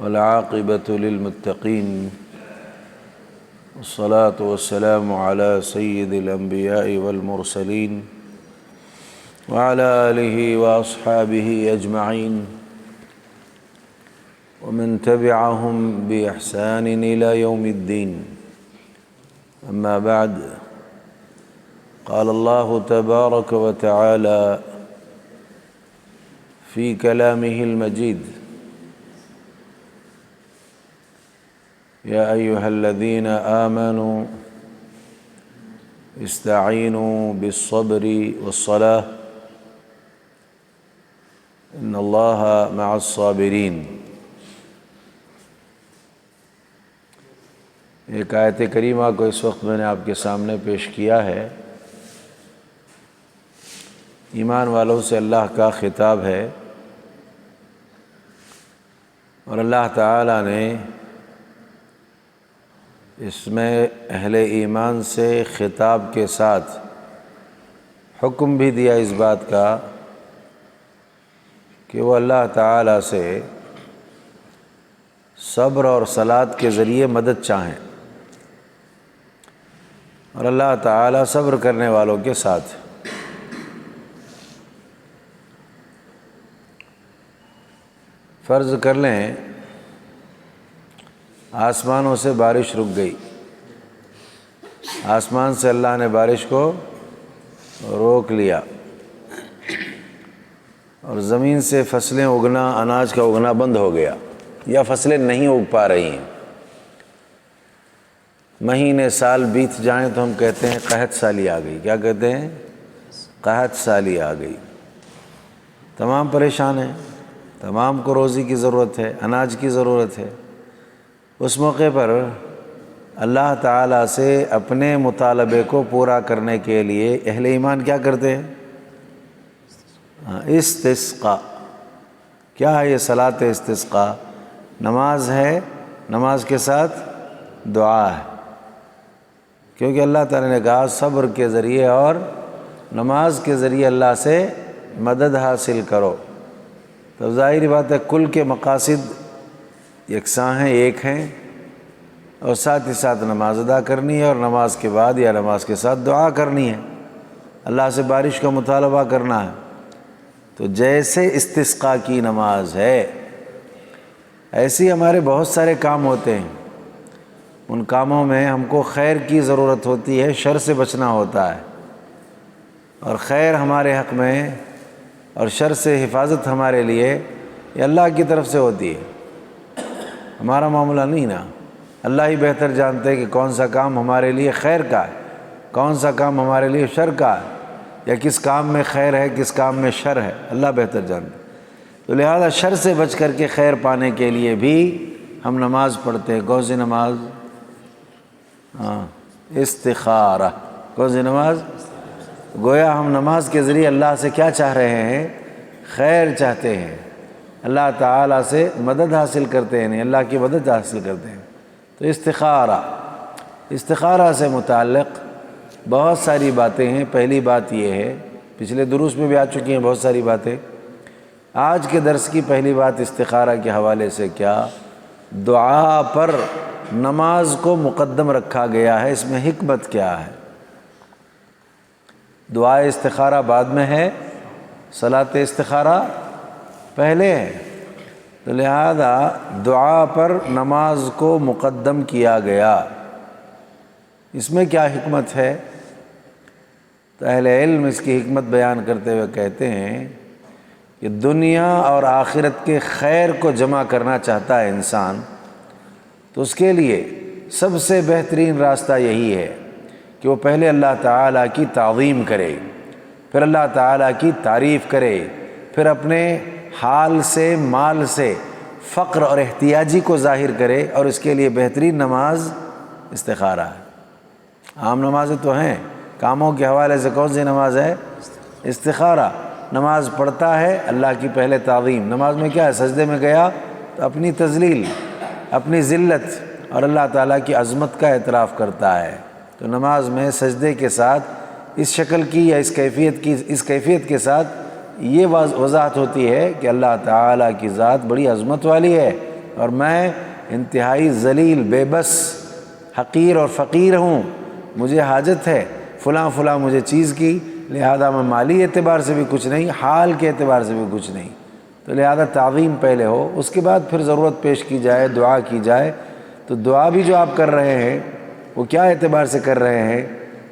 والعاقبة للمتقين والصلاة والسلام على سيد الأنبياء والمرسلين وعلى آله وأصحابه أجمعين ومن تبعهم بإحسان إلى يوم الدين. أما بعد، قال الله تبارك وتعالى في كلامه المجيد: يا أيها الذين آمنوا استعينوا بالصبر والصلاة إن الله مع الصابرين۔ ایک آیت کریمہ کو اس وقت میں نے آپ کے سامنے پیش کیا ہے۔ ایمان والوں سے اللہ کا خطاب ہے، اور اللہ تعالیٰ نے اس میں اہل ایمان سے خطاب کے ساتھ حکم بھی دیا اس بات کا کہ وہ اللہ تعالیٰ سے صبر اور صلاۃ کے ذریعے مدد چاہیں، اور اللہ تعالیٰ صبر کرنے والوں کے ساتھ۔ فرض کر لیں آسمانوں سے بارش رک گئی، آسمان سے اللہ نے بارش کو روک لیا، اور زمین سے فصلیں اگنا، اناج کا اگنا بند ہو گیا، یا فصلیں نہیں اگ پا رہی ہیں۔ مہینے سال بیت جائیں تو ہم کہتے ہیں قحط سالی آ گئی۔ کیا کہتے ہیں؟ قحط سالی آ گئی۔ تمام پریشان ہیں، تمام کو روزی کی ضرورت ہے، اناج کی ضرورت ہے۔ اس موقع پر اللہ تعالیٰ سے اپنے مطالبے کو پورا کرنے کے لیے اہل ایمان کیا کرتے ہیں؟ استسقاء۔ کیا ہے یہ صلاۃ استسقاء؟ نماز ہے، نماز کے ساتھ دعا ہے، کیونکہ اللہ تعالیٰ نے کہا صبر کے ذریعے اور نماز کے ذریعے اللہ سے مدد حاصل کرو۔ تو ظاہری بات ہے کل کے مقاصد یکساں ہیں، ایک ہیں، اور ساتھ ہی ساتھ نماز ادا کرنی ہے، اور نماز کے بعد یا نماز کے ساتھ دعا کرنی ہے، اللہ سے بارش کا مطالبہ کرنا ہے۔ تو جیسے استسقاء کی نماز ہے، ایسی ہمارے بہت سارے کام ہوتے ہیں۔ ان کاموں میں ہم کو خیر کی ضرورت ہوتی ہے، شر سے بچنا ہوتا ہے، اور خیر ہمارے حق میں اور شر سے حفاظت ہمارے لیے یہ اللہ کی طرف سے ہوتی ہے، ہمارا معاملہ نہیں نا۔ اللہ ہی بہتر جانتے ہیں کہ کون سا کام ہمارے لیے خیر کا ہے، کون سا کام ہمارے لیے شر کا ہے، یا کس کام میں خیر ہے، کس کام میں شر ہے، اللہ بہتر جانتے ہیں۔ تو لہذا شر سے بچ کر کے خیر پانے کے لیے بھی ہم نماز پڑھتے ہیں۔ کون سی نماز؟ استخارہ۔ کون سی نماز؟ گویا ہم نماز کے ذریعے اللہ سے کیا چاہ رہے ہیں؟ خیر چاہتے ہیں، اللہ تعالیٰ سے مدد حاصل کرتے ہیں، اللہ کی مدد حاصل کرتے ہیں۔ تو استخارہ سے متعلق بہت ساری باتیں ہیں۔ پہلی بات یہ ہے، پچھلے دروس میں بھی آ چکی ہیں بہت ساری باتیں۔ آج کے درس کی پہلی بات استخارہ کے حوالے سے کیا؟ دعا پر نماز کو مقدم رکھا گیا ہے، اس میں حکمت کیا ہے؟ دعا استخارہ بعد میں ہے، صلاۃ استخارہ پہلے ہے، تو لہذا دعا پر نماز کو مقدم کیا گیا۔ اس میں کیا حکمت ہے؟ تو اہل علم اس کی حکمت بیان کرتے ہوئے کہتے ہیں کہ دنیا اور آخرت کے خیر کو جمع کرنا چاہتا ہے انسان، تو اس کے لیے سب سے بہترین راستہ یہی ہے کہ وہ پہلے اللہ تعالیٰ کی تعظیم کرے، پھر اللہ تعالیٰ کی تعریف کرے، پھر اپنے حال سے، مال سے فقر اور احتیاجی کو ظاہر کرے، اور اس کے لیے بہترین نماز استخارہ ہے۔ عام نمازیں تو ہیں، کاموں کے حوالے سے کون سی نماز ہے؟ استخارہ۔ نماز پڑھتا ہے اللہ کی پہلے تعظیم۔ نماز میں کیا ہے؟ سجدے میں گیا تو اپنی تذلیل، اپنی ذلت اور اللہ تعالیٰ کی عظمت کا اعتراف کرتا ہے۔ تو نماز میں سجدے کے ساتھ اس شکل کی یا اس کیفیت کے ساتھ یہ وضاحت ہوتی ہے کہ اللہ تعالیٰ کی ذات بڑی عظمت والی ہے، اور میں انتہائی ذلیل، بے بس، حقیر اور فقیر ہوں، مجھے حاجت ہے فلاں فلاں مجھے چیز کی، لہذا میں مالی اعتبار سے بھی کچھ نہیں، حال کے اعتبار سے بھی کچھ نہیں، تو لہذا تعظیم پہلے ہو، اس کے بعد پھر ضرورت پیش کی جائے، دعا کی جائے۔ تو دعا بھی جو آپ کر رہے ہیں وہ کیا اعتبار سے کر رہے ہیں؟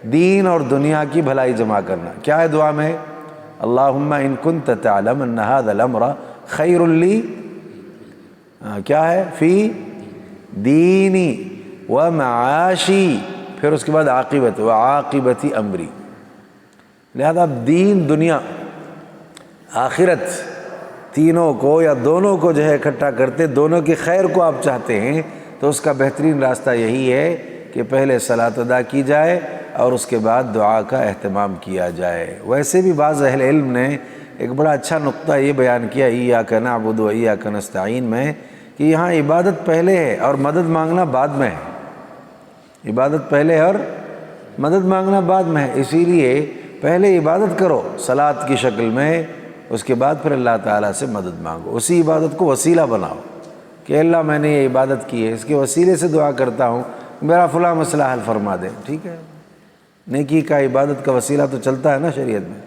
دین اور دنیا کی بھلائی جمع کرنا۔ کیا ہے دعا میں؟ اللہم ان کنت تعلم ان ھذا الامر خیر لی، کیا ہے؟ فی دینی و معاشی، پھر اس کے بعد عاقبت و عاقبتی امری۔ لہذا اب دین، دنیا، آخرت، تینوں کو یا دونوں کو جو ہے اکٹھا کرتے، دونوں کی خیر کو آپ چاہتے ہیں، تو اس کا بہترین راستہ یہی ہے کہ پہلے صلاۃ ادا کی جائے اور اس کے بعد دعا کا اہتمام کیا جائے۔ ویسے بھی بعض اہل علم نے ایک بڑا اچھا نقطہ یہ بیان کیا ایاک نعبد و ایاک نستعین میں، کہ یہاں عبادت پہلے ہے اور مدد مانگنا بعد میں ہے۔ عبادت پہلے ہے اور مدد مانگنا بعد میں ہے، اسی لیے پہلے عبادت کرو صلاۃ کی شکل میں، اس کے بعد پھر اللہ تعالیٰ سے مدد مانگو۔ اسی عبادت کو وسیلہ بناؤ کہ اللہ میں نے یہ عبادت کی ہے، اس کے وسیلے سے دعا کرتا ہوں میرا فلاں مسئلہ حل فرما دے، ٹھیک ہے؟ نیکی کا، عبادت کا وسیلہ تو چلتا ہے نا شریعت میں۔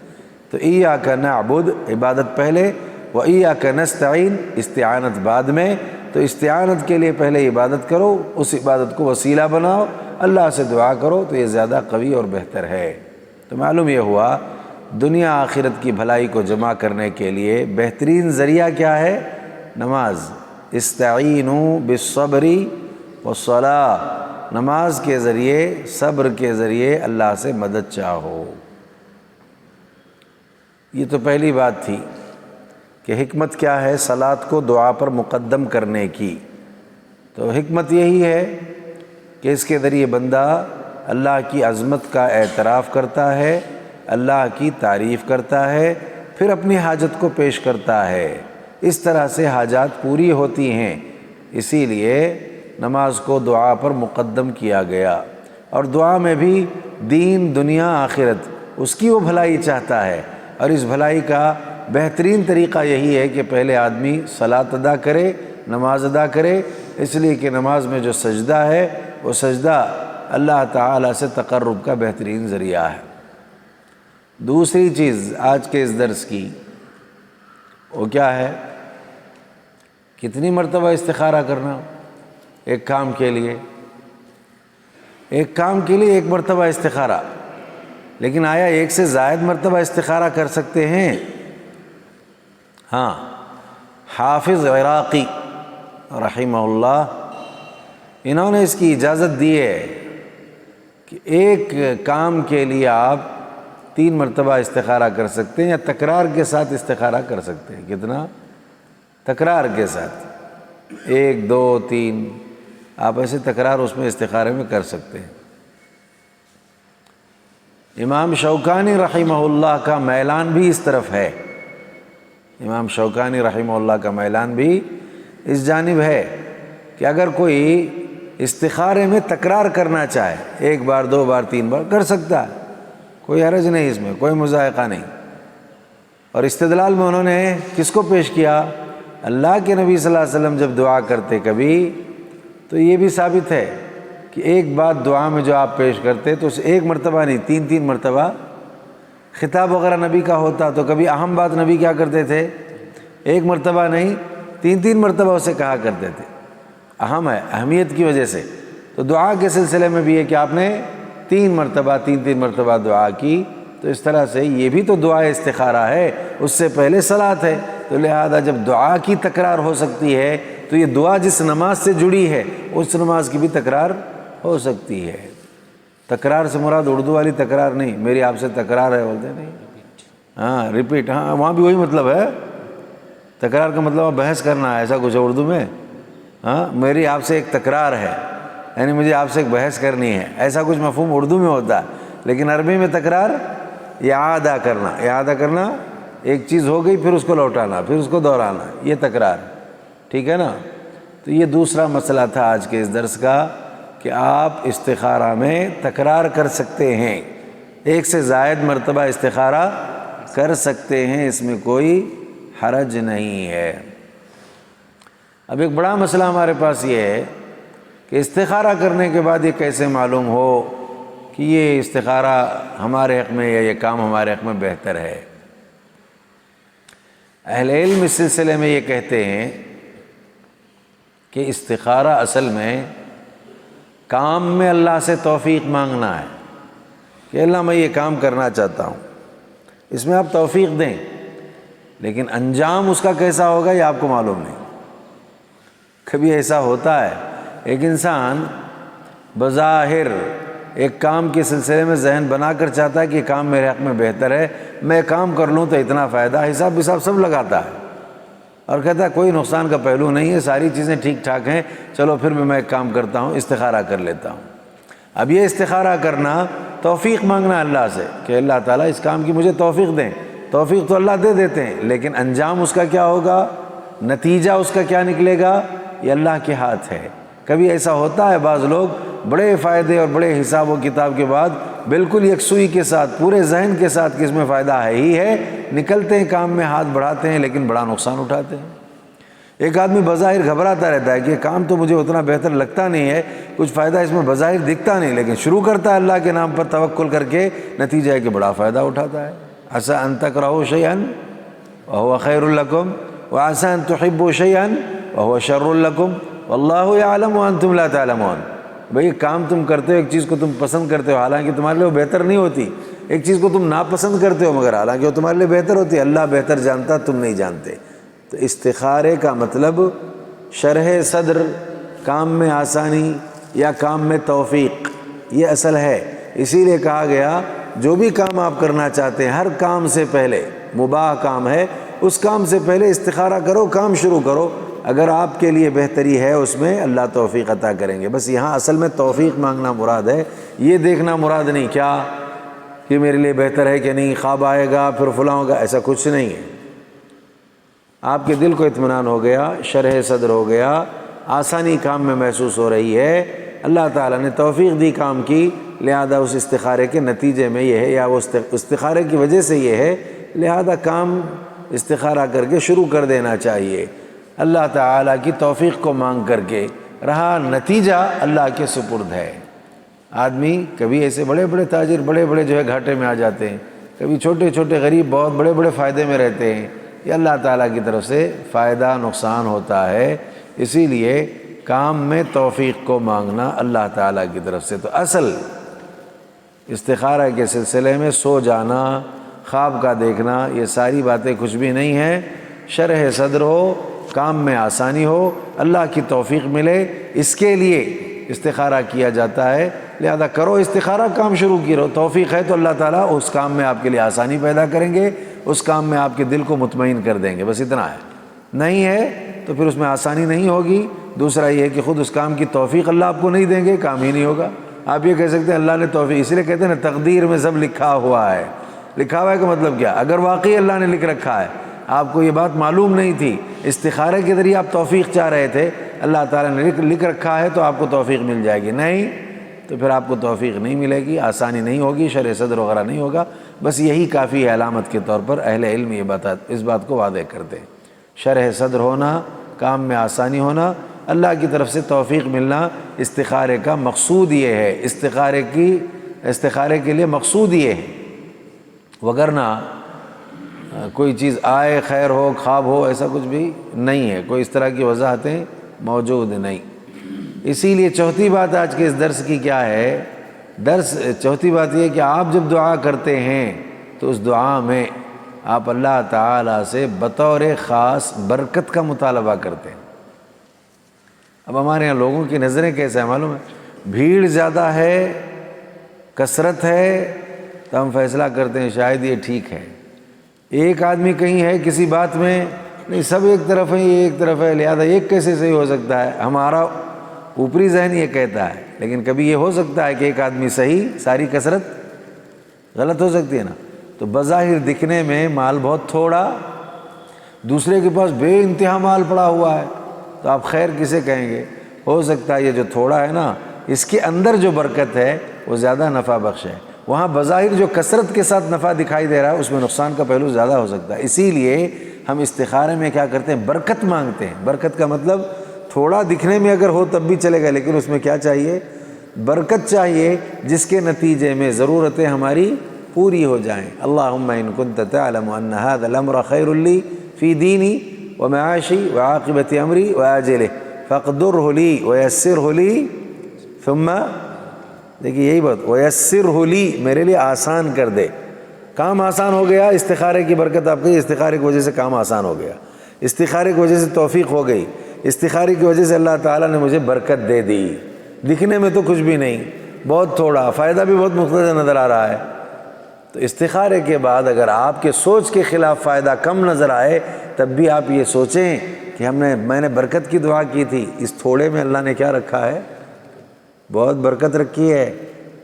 تو ایاک نعبد عبادت پہلے، و ایاک نستعین استعانت بعد میں۔ تو استعانت کے لیے پہلے عبادت کرو، اس عبادت کو وسیلہ بناؤ، اللہ سے دعا کرو، تو یہ زیادہ قوی اور بہتر ہے۔ تو معلوم یہ ہوا دنیا آخرت کی بھلائی کو جمع کرنے کے لیے بہترین ذریعہ کیا ہے؟ نماز۔ استعینوا بالصبر والصلاۃ، نماز کے ذریعے، صبر کے ذریعے اللہ سے مدد چاہو۔ یہ تو پہلی بات تھی کہ حکمت کیا ہے صلاۃ کو دعا پر مقدم کرنے کی۔ تو حکمت یہی ہے کہ اس کے ذریعے بندہ اللہ کی عظمت کا اعتراف کرتا ہے، اللہ کی تعریف کرتا ہے، پھر اپنی حاجت کو پیش کرتا ہے۔ اس طرح سے حاجات پوری ہوتی ہیں، اسی لیے نماز کو دعا پر مقدم کیا گیا۔ اور دعا میں بھی دین، دنیا، آخرت، اس کی وہ بھلائی چاہتا ہے، اور اس بھلائی کا بہترین طریقہ یہی ہے کہ پہلے آدمی صلاۃ ادا کرے، نماز ادا کرے، اس لیے کہ نماز میں جو سجدہ ہے وہ سجدہ اللہ تعالیٰ سے تقرب کا بہترین ذریعہ ہے۔ دوسری چیز آج کے اس درس کی وہ کیا ہے؟ کتنی مرتبہ استخارہ کرنا ایک کام کے لیے؟ ایک کام کے لیے ایک مرتبہ استخارہ، لیکن آیا ایک سے زائد مرتبہ استخارہ کر سکتے ہیں؟ ہاں، حافظ عراقی رحمہ اللہ انہوں نے اس کی اجازت دی ہے کہ ایک کام کے لیے آپ 3 مرتبہ استخارہ کر سکتے ہیں، یا تکرار کے ساتھ استخارہ کر سکتے ہیں۔ کتنا؟ تکرار کے ساتھ 1 2 3، آپ ایسے تکرار اس میں استخارے میں کر سکتے ہیں۔ امام شوکانی رحمہ اللہ کا میلان بھی اس طرف ہے، امام شوکانی رحمہ اللہ کا میلان بھی اس جانب ہے کہ اگر کوئی استخارے میں تکرار کرنا چاہے، 1 بار 2 بار 3 بار کر سکتا ہے، کوئی حرج نہیں، اس میں کوئی مضائقہ نہیں۔ اور استدلال میں انہوں نے کس کو پیش کیا؟ اللہ کے نبی صلی اللہ علیہ وسلم جب دعا کرتے کبھی تو یہ بھی ثابت ہے کہ ایک بات دعا میں جو آپ پیش کرتے تو اسے 1 مرتبہ نہیں 3 مرتبہ خطاب وغیرہ نبی کا ہوتا، تو کبھی اہم بات نبی کیا کرتے تھے؟ 1 مرتبہ نہیں 3 مرتبہ اسے کہا کرتے تھے، اہم ہے، اہمیت کی وجہ سے۔ تو دعا کے سلسلے میں بھی ہے کہ آپ نے 3 مرتبہ 3 مرتبہ دعا کی، تو اس طرح سے یہ بھی تو دعا استخارہ ہے، اس سے پہلے صلاۃ ہے۔ تو لہذا جب دعا کی تکرار ہو سکتی ہے تو یہ دعا جس نماز سے جڑی ہے اس نماز کی بھی تکرار ہو سکتی ہے۔ تکرار سے مراد اردو والی تکرار نہیں، میری آپ سے تکرار ہے بولتے نہیں، ہاں ریپیٹ، ہاں وہاں بھی وہی مطلب ہے، تکرار کا مطلب بحث کرنا ہے، ایسا کچھ اردو میں، ہاں میری آپ سے ایک تکرار ہے، یعنی مجھے آپ سے ایک بحث کرنی ہے، ایسا کچھ مفہوم اردو میں ہوتا ہے، لیکن عربی میں تکرار اعادہ کرنا، اعادہ کرنا ایک چیز ہو گئی پھر اس کو لوٹانا، پھر اس کو دہرانا، یہ تکرار، ٹھیک ہے نا۔ تو یہ دوسرا مسئلہ تھا آج کے اس درس کا کہ آپ استخارہ میں تکرار کر سکتے ہیں، 1 سے زائد مرتبہ استخارہ کر سکتے ہیں، اس میں کوئی حرج نہیں ہے۔ اب ایک بڑا مسئلہ ہمارے پاس یہ ہے کہ استخارہ کرنے کے بعد یہ کیسے معلوم ہو کہ یہ استخارہ ہمارے حق میں یا یہ کام ہمارے حق میں بہتر ہے؟ اہل علم اس سلسلے میں یہ کہتے ہیں کہ استخارہ اصل میں کام میں اللہ سے توفیق مانگنا ہے کہ اللہ میں یہ کام کرنا چاہتا ہوں، اس میں آپ توفیق دیں، لیکن انجام اس کا کیسا ہوگا یہ آپ کو معلوم نہیں۔ کبھی ایسا ہوتا ہے ایک انسان بظاہر ایک کام کے سلسلے میں ذہن بنا کر چاہتا ہے کہ یہ کام میرے حق میں بہتر ہے، میں کام کر لوں تو اتنا فائدہ، حساب سب لگاتا ہے اور کہتا ہے کوئی نقصان کا پہلو نہیں ہے، ساری چیزیں ٹھیک ٹھاک ہیں، چلو پھر میں ایک کام کرتا ہوں، استخارہ کر لیتا ہوں۔ اب یہ استخارہ کرنا توفیق مانگنا اللہ سے کہ اللہ تعالیٰ اس کام کی مجھے توفیق دیں، توفیق تو اللہ دے دیتے ہیں، لیکن انجام اس کا کیا ہوگا، نتیجہ اس کا کیا نکلے گا، یہ اللہ کے ہاتھ ہے۔ کبھی ایسا ہوتا ہے بعض لوگ بڑے فائدے اور بڑے حساب و کتاب کے بعد بالکل یکسوئی کے ساتھ پورے ذہن کے ساتھ کہ اس میں فائدہ ہے ہی ہے، نکلتے ہیں کام میں ہاتھ بڑھاتے ہیں لیکن بڑا نقصان اٹھاتے ہیں۔ ایک آدمی بظاہر گھبراتا رہتا ہے کہ یہ کام تو مجھے اتنا بہتر لگتا نہیں ہے، کچھ فائدہ اس میں بظاہر دکھتا نہیں، لیکن شروع کرتا ہے اللہ کے نام پر توکل کر کے، نتیجہ ہے کہ بڑا فائدہ اٹھاتا ہے۔ عسیٰ ان تکرہوا شیئا وہو خیر لکم وعسیٰ ان تحبوا شیئا وہو شر لکم واللہ یعلم وانتم لا تعلمون۔ بھئی کام تم کرتے ہو، ایک چیز کو تم پسند کرتے ہو حالانکہ تمہارے لیے وہ بہتر نہیں ہوتی، ایک چیز کو تم ناپسند کرتے ہو مگر حالانکہ وہ تمہارے لیے بہتر ہوتی ہے، اللہ بہتر جانتا تم نہیں جانتے۔ تو استخارے کا مطلب شرح صدر، کام میں آسانی یا کام میں توفیق، یہ اصل ہے۔ اسی لیے کہا گیا جو بھی کام آپ کرنا چاہتے ہیں ہر کام سے پہلے، مباح کام ہے اس کام سے پہلے استخارہ کرو، کام شروع کرو، اگر آپ کے لیے بہتری ہے اس میں اللہ توفیق عطا کریں گے۔ بس یہاں اصل میں توفیق مانگنا مراد ہے، یہ دیکھنا مراد نہیں کیا کہ میرے لیے بہتر ہے کہ نہیں، خواب آئے گا پھر فلاں ہوگا، ایسا کچھ نہیں ہے۔ آپ کے دل کو اطمینان ہو گیا، شرح صدر ہو گیا، آسانی کام میں محسوس ہو رہی ہے، اللہ تعالیٰ نے توفیق دی کام کی، لہذا اس استخارے کے نتیجے میں یہ ہے یا وہ استخارے کی وجہ سے یہ ہے، لہذا کام استخارہ کر کے شروع کر دینا چاہیے اللہ تعالیٰ کی توفیق کو مانگ کر کے۔ رہا نتیجہ اللہ کے سپرد ہے۔ آدمی کبھی ایسے بڑے بڑے تاجر بڑے بڑے جو ہے گھاٹے میں آ جاتے ہیں، کبھی چھوٹے چھوٹے غریب بہت بڑے بڑے فائدے میں رہتے ہیں، یہ اللہ تعالیٰ کی طرف سے فائدہ نقصان ہوتا ہے۔ اسی لیے کام میں توفیق کو مانگنا اللہ تعالیٰ کی طرف سے۔ تو اصل استخارہ کے سلسلے میں سو جانا، خواب کا دیکھنا، یہ ساری باتیں کچھ بھی نہیں ہیں۔ شرح صدر ہو، کام میں آسانی ہو، اللہ کی توفیق ملے، اس کے لیے استخارہ کیا جاتا ہے، لہذا کرو استخارہ، کام شروع کرو، توفیق ہے تو اللہ تعالیٰ اس کام میں آپ کے لیے آسانی پیدا کریں گے، اس کام میں آپ کے دل کو مطمئن کر دیں گے، بس اتنا ہے۔ نہیں ہے تو پھر اس میں آسانی نہیں ہوگی۔ دوسرا یہ ہے کہ خود اس کام کی توفیق اللہ آپ کو نہیں دیں گے، کام ہی نہیں ہوگا۔ آپ یہ کہہ سکتے ہیں اللہ نے توفیق، اس لیے کہتے ہیں نا تقدیر میں سب لکھا ہوا ہے۔ لکھا ہوا ہے کا مطلب کیا؟ اگر واقعی اللہ نے لکھ رکھا ہے، آپ کو یہ بات معلوم نہیں تھی، استخارے کے ذریعے آپ توفیق چاہ رہے تھے، اللہ تعالیٰ نے لکھ رکھا ہے تو آپ کو توفیق مل جائے گی، نہیں تو پھر آپ کو توفیق نہیں ملے گی، آسانی نہیں ہوگی، شرح صدر وغیرہ نہیں ہوگا۔ بس یہی کافی ہے علامت کے طور پر، اہل علم یہ اس بات کو واضح کرتے ہیں۔ شرح صدر ہونا، کام میں آسانی ہونا، اللہ کی طرف سے توفیق ملنا، استخارے کا مقصود یہ ہے، استخارے کے لیے مقصود یہ ہے، وگرنہ کوئی چیز آئے، خیر ہو، خواب ہو، ایسا کچھ بھی نہیں ہے، کوئی اس طرح کی وضاحتیں موجود نہیں۔ اسی لیے چوتھی بات آج کے اس درس کی کیا ہے؟ چوتھی بات یہ کہ آپ جب دعا کرتے ہیں تو اس دعا میں آپ اللہ تعالیٰ سے بطور خاص برکت کا مطالبہ کرتے ہیں۔ اب ہمارے یہاں لوگوں کی نظریں کیسے ہیں معلوم ہے؟ بھیڑ زیادہ ہے، کثرت ہے تو ہم فیصلہ کرتے ہیں شاید یہ ٹھیک ہے۔ ایک آدمی کہیں ہے کسی بات میں، نہیں سب ایک طرف ہے، یہ ایک طرف ہے، لہذا ایک کیسے صحیح ہو سکتا ہے؟ ہمارا اوپری ذہن یہ کہتا ہے، لیکن کبھی یہ ہو سکتا ہے کہ ایک آدمی صحیح، ساری کثرت غلط ہو سکتی ہے نا۔ تو بظاہر دکھنے میں مال بہت تھوڑا، دوسرے کے پاس بے انتہا مال پڑا ہوا ہے، تو آپ خیر کسے کہیں گے؟ ہو سکتا ہے یہ جو تھوڑا ہے نا، اس کے اندر جو برکت ہے وہ زیادہ نفع بخش ہے، وہاں بظاہر جو کثرت کے ساتھ نفع دکھائی دے رہا ہے اس میں نقصان کا پہلو زیادہ ہو سکتا ہے۔ اسی لیے ہم استخارے میں کیا کرتے ہیں؟ برکت مانگتے ہیں۔ برکت کا مطلب تھوڑا دکھنے میں اگر ہو تب بھی چلے گا، لیکن اس میں کیا چاہیے؟ برکت چاہیے، جس کے نتیجے میں ضرورتیں ہماری پوری ہو جائیں۔ اللہم ان کنت تعلم ان هذا الامر خیر لی فی دینی ومعاشی وعاقبت امری وآجلہ فاقدرہ لی ویسرہ لی، ثم دیکھیے یہی بات، ویسرہ لی، میرے لیے آسان کر دے۔ کام آسان ہو گیا، استخارے کی برکت آپ کی، استخارے کی وجہ سے کام آسان ہو گیا، استخارے کی وجہ سے توفیق ہو گئی، استخارے کی وجہ سے اللہ تعالیٰ نے مجھے برکت دے دی۔ دکھنے میں تو کچھ بھی نہیں، بہت تھوڑا، فائدہ بھی بہت مختصر نظر آ رہا ہے۔ تو استخارے کے بعد اگر آپ کے سوچ کے خلاف فائدہ کم نظر آئے، تب بھی آپ یہ سوچیں کہ میں نے برکت کی دعا کی تھی، اس تھوڑے میں اللہ نے کیا رکھا ہے؟ بہت برکت رکھی ہے۔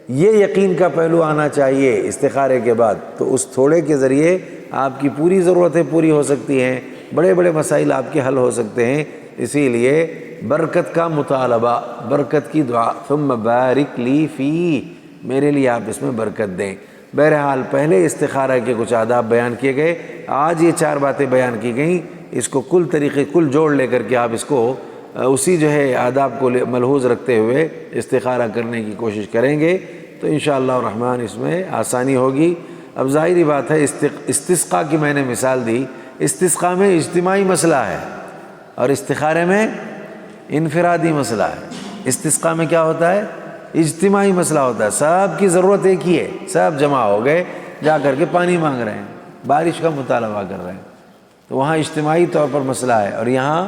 یہ یقین کا پہلو آنا چاہیے استخارے کے بعد، تو اس تھوڑے کے ذریعے آپ کی پوری ضرورتیں پوری ہو سکتی ہیں، بڑے بڑے مسائل آپ کے حل ہو سکتے ہیں۔ اسی لیے برکت کا مطالبہ، برکت کی دعا، ثم بارک لی فی، میرے لیے آپ اس میں برکت دیں۔ بہرحال پہلے استخارہ کے کچھ آداب بیان کیے گئے، آج یہ 4 باتیں بیان کی گئیں، اس کو کل جوڑ لے کر کے آپ اس کو اسی جو ہے آداب کو ملحوظ رکھتے ہوئے استخارہ کرنے کی کوشش کریں گے تو انشاءاللہ الرحمن اس میں آسانی ہوگی۔ اب ظاہری بات ہے، استسقاء کی میں نے مثال دی، استسقاء میں اجتماعی مسئلہ ہے اور استخارے میں انفرادی مسئلہ ہے۔ استسقاء میں کیا ہوتا ہے؟ اجتماعی مسئلہ ہوتا ہے، سب کی ضرورت ایک ہی ہے، سب جمع ہو گئے، جا کر کے پانی مانگ رہے ہیں، بارش کا مطالبہ کر رہے ہیں، تو وہاں اجتماعی طور پر مسئلہ ہے، اور یہاں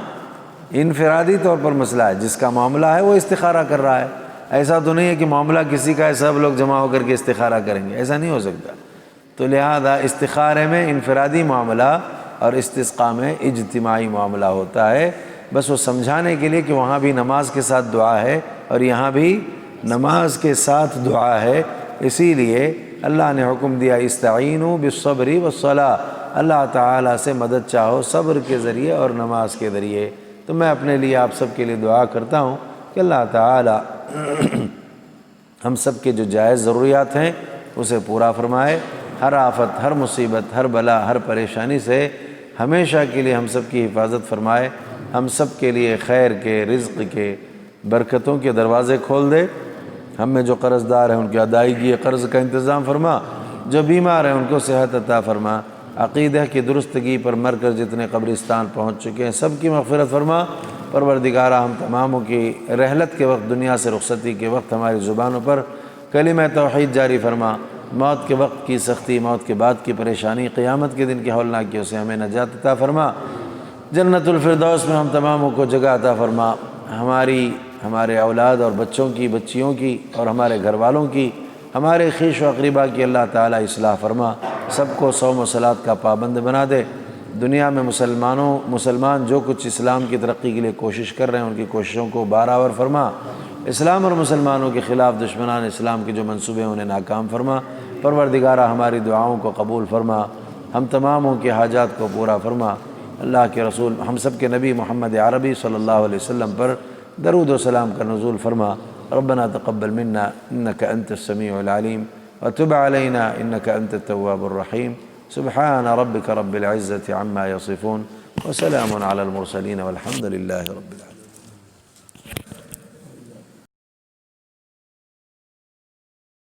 انفرادی طور پر مسئلہ ہے، جس کا معاملہ ہے وہ استخارہ کر رہا ہے۔ ایسا تو نہیں ہے کہ معاملہ کسی کا ہے سب لوگ جمع ہو کر کے استخارہ کریں گے، ایسا نہیں ہو سکتا۔ تو لہذا استخارے میں انفرادی معاملہ اور استسقاء میں اجتماعی معاملہ ہوتا ہے، بس وہ سمجھانے کے لیے کہ وہاں بھی نماز کے ساتھ دعا ہے اور یہاں بھی نماز کے ساتھ دعا ہے۔ اسی لیے اللہ نے حکم دیا استعینوا بالصبر والصلاۃ، اللہ تعالیٰ سے مدد چاہو صبر کے ذریعے اور نماز کے ذریعے۔ تو میں اپنے لیے آپ سب کے لیے دعا کرتا ہوں کہ اللہ تعالیٰ ہم سب کے جو جائز ضروریات ہیں اسے پورا فرمائے، ہر آفت، ہر مصیبت، ہر بلا، ہر پریشانی سے ہمیشہ کے لیے ہم سب کی حفاظت فرمائے، ہم سب کے لیے خیر کے، رزق کے، برکتوں کے دروازے کھول دے، ہم میں جو قرض دار ہیں ان کی ادائیگی قرض کا انتظام فرما، جو بیمار ہیں ان کو صحت عطا فرما، عقیدہ کی درستگی پر مر کر جتنے قبرستان پہنچ چکے ہیں سب کی مغفرت فرما۔ پروردگارہ ہم تماموں کی رحلت کے وقت، دنیا سے رخصتی کے وقت ہماری زبانوں پر کلمہ توحید جاری فرما، موت کے وقت کی سختی، موت کے بعد کی پریشانی، قیامت کے دن کی ہولناکیوں سے ہمیں نجات عطا فرما، جنت الفردوس میں ہم تماموں کو جگہ عطا فرما، ہمارے اولاد اور بچوں کی، بچیوں کی اور ہمارے گھر والوں کی، ہمارے خیش و اقربا کی اللہ تعالیٰ اصلاح فرما، سب کو صوم و صلاۃ کا پابند بنا دے۔ دنیا میں مسلمان جو کچھ اسلام کی ترقی کے لیے کوشش کر رہے ہیں ان کی کوششوں کو برآور فرما، اسلام اور مسلمانوں کے خلاف دشمنان اسلام کے جو منصوبے ہیں انہیں ناکام فرما۔ پروردگارہ ہماری دعاؤں کو قبول فرما، ہم تماموں کی حاجات کو پورا فرما۔ اللہ کے رسول ہم سب کے نبی محمد عربی صلی اللہ علیہ وسلم پر درود و سلام کا نزول فرما۔ ربنا تقبل منا انك انت السميع العليم وتب علينا انك انت التواب الرحيم۔ سبحان ربك رب العزة عما يصفون وسلام على المرسلين والحمد لله رب العالمين۔